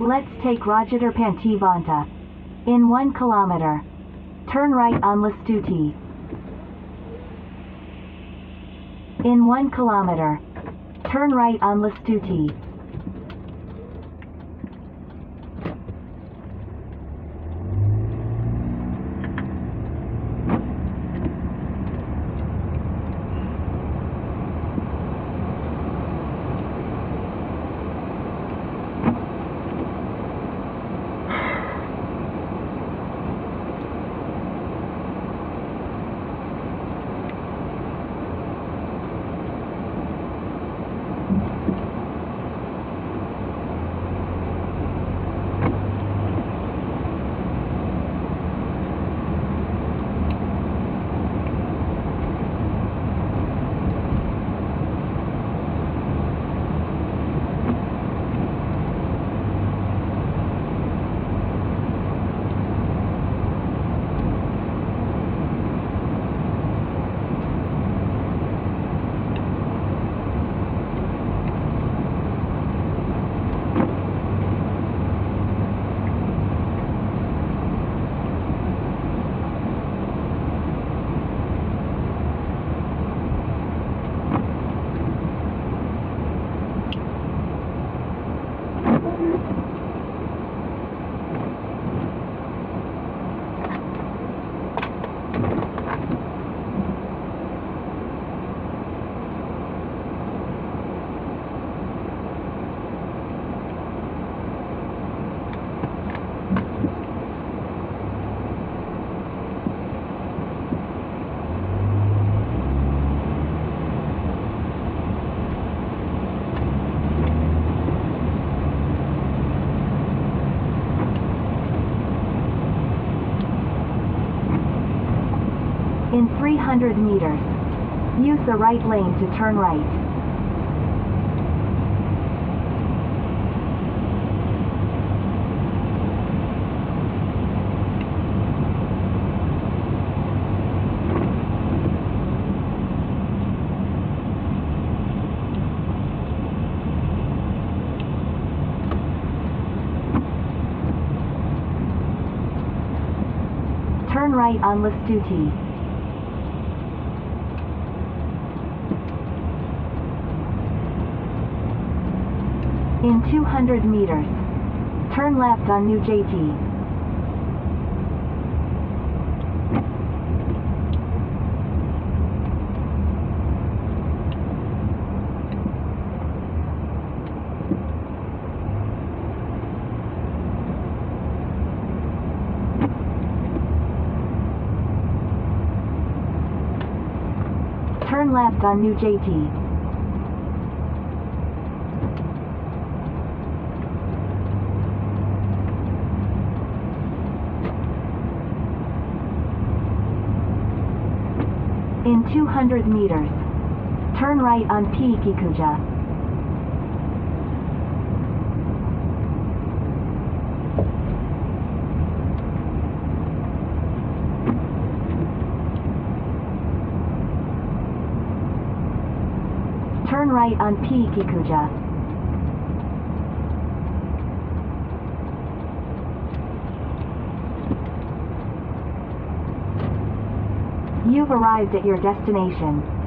Let's take Rajadar Pantivanta. In 1 kilometer. Turn right on Lastuti. In 1 kilometer. Turn right on Lastuti. In 300 meters. Use the right lane to turn right. Turn right on Lastuti. In 200 meters. Turn left on New JT. Turn left on New JT. In 200 meters. Turn right on Pikikuja. Turn right on Pikikuja. You've arrived at your destination.